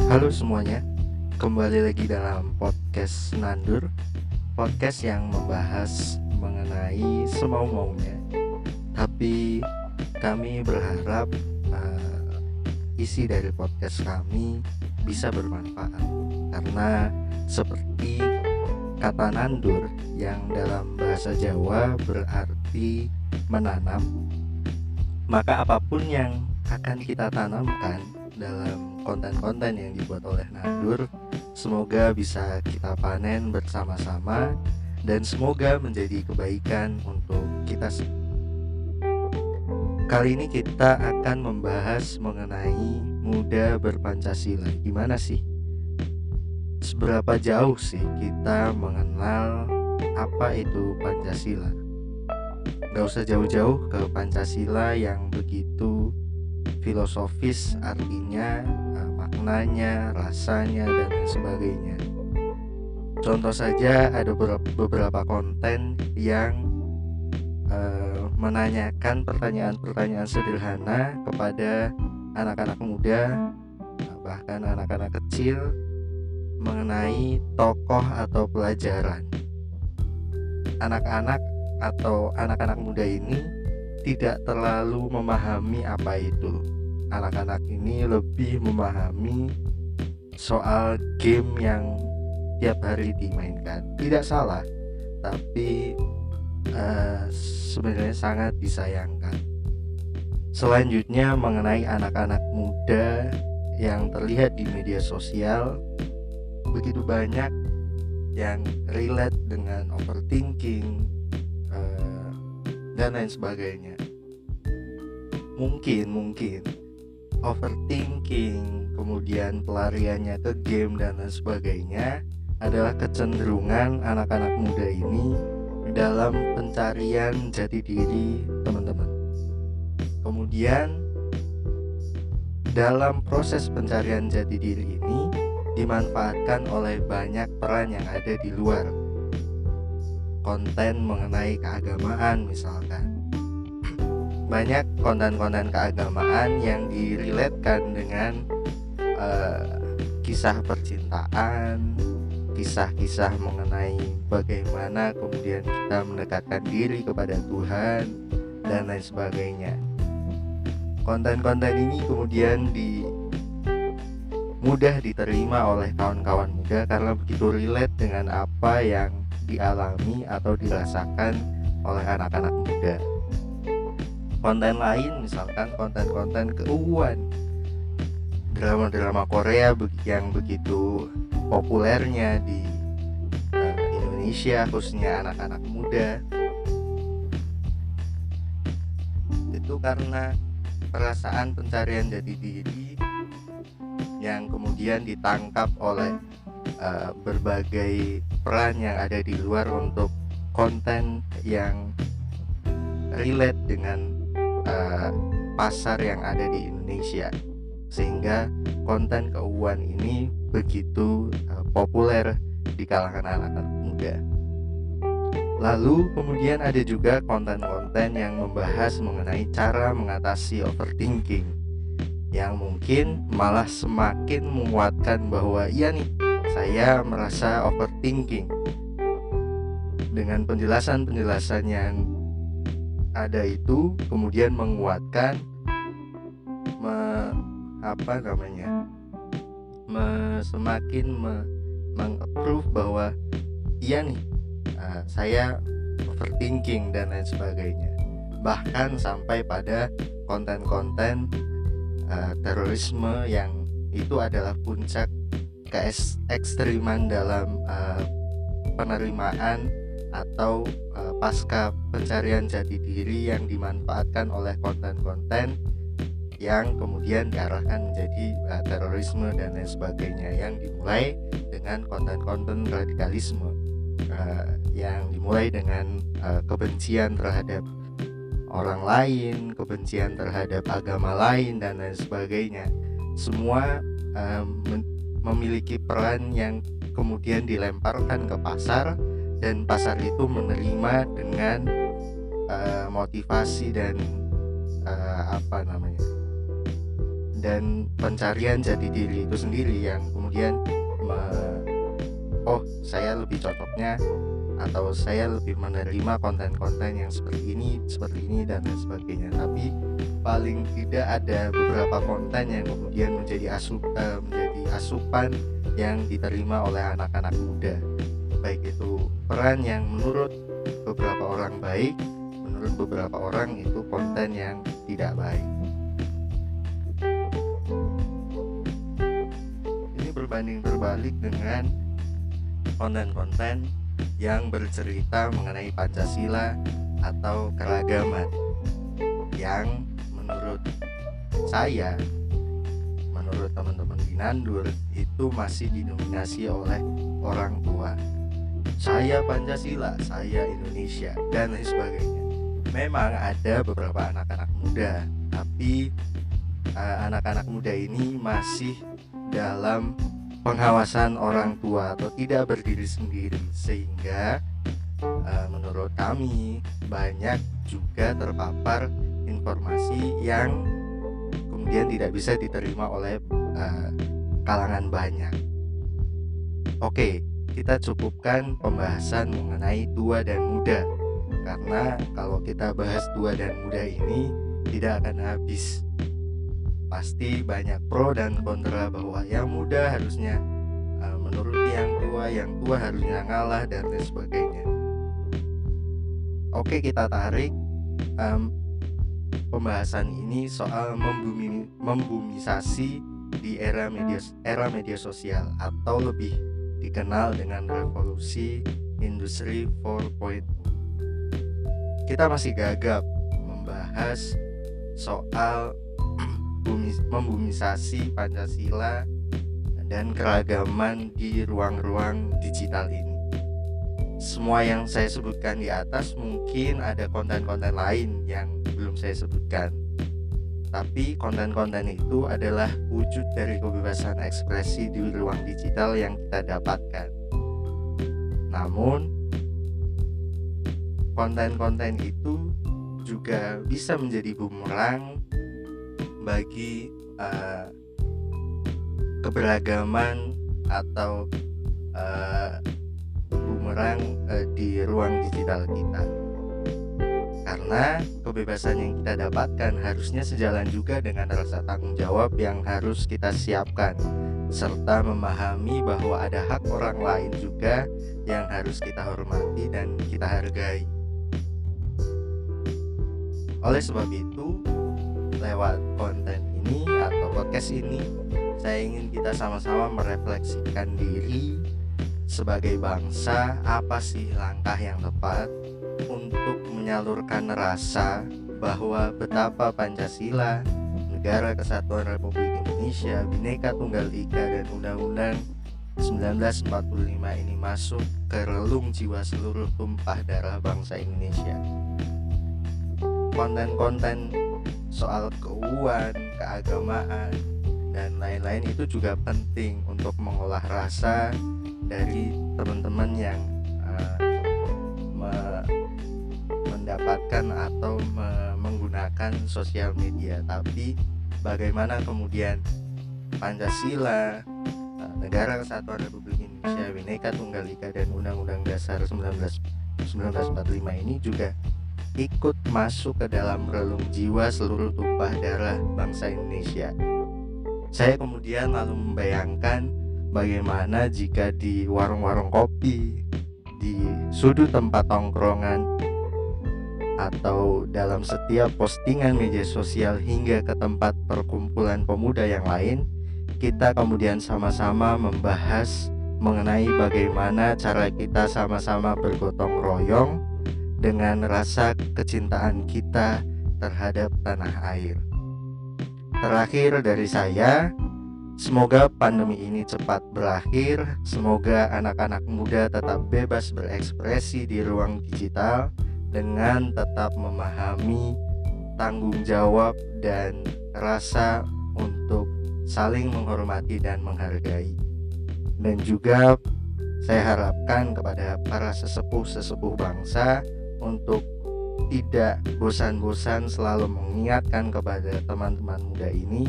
Halo semuanya, kembali lagi dalam podcast Nandur, podcast yang membahas mengenai semau-maunya. Tapi kami berharap isi dari podcast kami bisa bermanfaat, karena seperti kata nandur yang dalam bahasa Jawa berarti menanam, maka apapun yang akan kita tanamkan dalam konten-konten yang dibuat oleh Nandur, semoga bisa kita panen bersama-sama dan semoga menjadi kebaikan untuk kita semua. Kali ini kita akan membahas mengenai muda berPancasila. Gimana sih? Seberapa jauh sih kita mengenal apa itu Pancasila? Gak usah jauh-jauh ke Pancasila yang begitu filosofis, artinya, maknanya, rasanya, dan lain sebagainya. Contoh saja ada beberapa konten yang menanyakan pertanyaan-pertanyaan sederhana kepada anak-anak muda, bahkan anak-anak kecil, mengenai tokoh atau pelajaran. Anak-anak atau anak-anak muda ini tidak terlalu memahami apa itu. Anak-anak ini lebih memahami soal game yang tiap hari dimainkan. Tidak salah, tapi sebenarnya sangat disayangkan. Selanjutnya mengenai anak-anak muda yang terlihat di media sosial, begitu banyak yang relate dengan overthinking dan lain sebagainya. Mungkin overthinking, kemudian pelariannya ke game dan lain sebagainya adalah kecenderungan anak-anak muda ini dalam pencarian jati diri teman-teman. Kemudian dalam proses pencarian jati diri ini dimanfaatkan oleh banyak peran yang ada di luar. Konten mengenai keagamaan misalkan. Banyak konten-konten keagamaan yang diriletkan dengan kisah percintaan, kisah-kisah mengenai bagaimana kemudian kita mendekatkan diri kepada Tuhan dan lain sebagainya. Konten-konten ini kemudian mudah diterima oleh kawan-kawan muda karena begitu relate dengan apa yang dialami atau dirasakan oleh anak-anak muda. Konten lain misalkan konten-konten keuangan, drama-drama Korea yang begitu populernya di Indonesia, khususnya anak-anak muda, itu karena perasaan pencarian jati diri yang kemudian ditangkap oleh berbagai peran yang ada di luar untuk konten yang relate dengan pasar yang ada di Indonesia, sehingga konten keuangan ini begitu populer di kalangan anak-anak muda. Lalu kemudian ada juga konten-konten yang membahas mengenai cara mengatasi overthinking, yang mungkin malah semakin menguatkan bahwa iya nih, saya merasa overthinking. Dengan penjelasan-penjelasan yang ada itu kemudian menguatkan, semakin meng-approve bahwa iya nih, saya overthinking dan lain sebagainya. Bahkan sampai pada konten-konten terorisme yang itu adalah puncak keekstriman dalam penerimaan atau pasca pencarian jati diri yang dimanfaatkan oleh konten-konten yang kemudian diarahkan menjadi terorisme dan lain sebagainya, yang dimulai dengan konten-konten radikalisme, yang dimulai dengan kebencian terhadap orang lain, kebencian terhadap agama lain dan lain sebagainya. Semua memiliki peran yang kemudian dilemparkan ke pasar, dan pasar itu menerima dengan motivasi dan dan pencarian jati diri itu sendiri yang kemudian oh saya lebih cocoknya atau saya lebih menerima konten-konten yang seperti ini dan lain sebagainya. Tapi paling tidak ada beberapa konten yang kemudian menjadi asupan yang diterima oleh anak-anak muda, baik itu peran yang menurut beberapa orang baik, menurut beberapa orang itu konten yang tidak baik. Ini berbanding terbalik dengan konten-konten yang bercerita mengenai Pancasila atau keragaman, yang menurut saya, menurut teman-teman di Nandur, itu masih didominasi oleh orang tua. Saya Pancasila, saya Indonesia, dan lain sebagainya. Memang ada beberapa anak-anak muda, tapi anak-anak muda ini masih dalam pengawasan orang tua atau tidak berdiri sendiri, sehingga menurut kami banyak juga terpapar informasi yang kemudian tidak bisa diterima oleh kalangan banyak. Oke, kita cukupkan pembahasan mengenai tua dan muda, karena kalau kita bahas tua dan muda ini tidak akan habis. Pasti banyak pro dan kontra bahwa yang muda harusnya menuruti yang tua harusnya ngalah dan lain sebagainya. Oke, kita tarik pembahasan ini soal membumisasi di era media sosial, atau lebih dikenal dengan revolusi industri 4.0. Kita masih gagap membahas soal membumisasi Pancasila dan keragaman di ruang-ruang digital ini. Semua yang saya sebutkan di atas mungkin ada konten-konten lain yang belum saya sebutkan, tapi konten-konten itu adalah wujud dari kebebasan ekspresi di ruang digital yang kita dapatkan. Namun konten-konten itu juga bisa menjadi bumerang bagi keberagaman atau bumerang di ruang digital kita, karena kebebasan yang kita dapatkan harusnya sejalan juga dengan rasa tanggung jawab yang harus kita siapkan, serta memahami bahwa ada hak orang lain juga yang harus kita hormati dan kita hargai. Oleh sebab itu, lewat konten ini atau podcast ini, saya ingin kita sama-sama merefleksikan diri sebagai bangsa. Apa sih langkah yang tepat untuk menyalurkan rasa bahwa betapa Pancasila, Negara Kesatuan Republik Indonesia, Bhinneka Tunggal Ika, dan Undang-Undang 1945 ini masuk ke relung jiwa seluruh tumpah darah bangsa Indonesia. Konten-konten soal keuangan, keagamaan, dan lain-lain itu juga penting untuk mengolah rasa dari teman-teman yang mendapatkan atau menggunakan sosial media. Tapi bagaimana kemudian Pancasila, Negara Kesatuan Republik Indonesia, Bhinneka Tunggal Ika, dan Undang-Undang Dasar 1945 ini juga ikut masuk ke dalam relung jiwa seluruh tumpah darah bangsa Indonesia. Saya kemudian lalu membayangkan bagaimana jika di warung-warung kopi, di sudut tempat tongkrongan, atau dalam setiap postingan media sosial hingga ke tempat perkumpulan pemuda yang lain, kita kemudian sama-sama membahas mengenai bagaimana cara kita sama-sama bergotong royong dengan rasa kecintaan kita terhadap tanah air. Terakhir dari saya, semoga pandemi ini cepat berakhir. Semoga anak-anak muda tetap bebas berekspresi di ruang digital dengan tetap memahami tanggung jawab dan rasa untuk saling menghormati dan menghargai. Dan juga saya harapkan kepada para sesepuh-sesepuh bangsa untuk tidak bosan-bosan selalu mengingatkan kepada teman-teman muda ini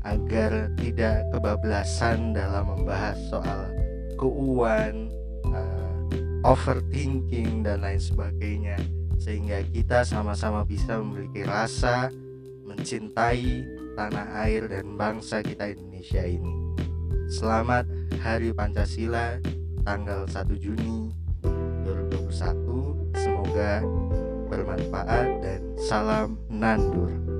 agar tidak kebablasan dalam membahas soal keuangan, overthinking dan lain sebagainya, sehingga kita sama-sama bisa memiliki rasa mencintai tanah air dan bangsa kita Indonesia ini. Selamat Hari Pancasila tanggal 1 Juni 2021. Semoga bermanfaat dan salam Nandur.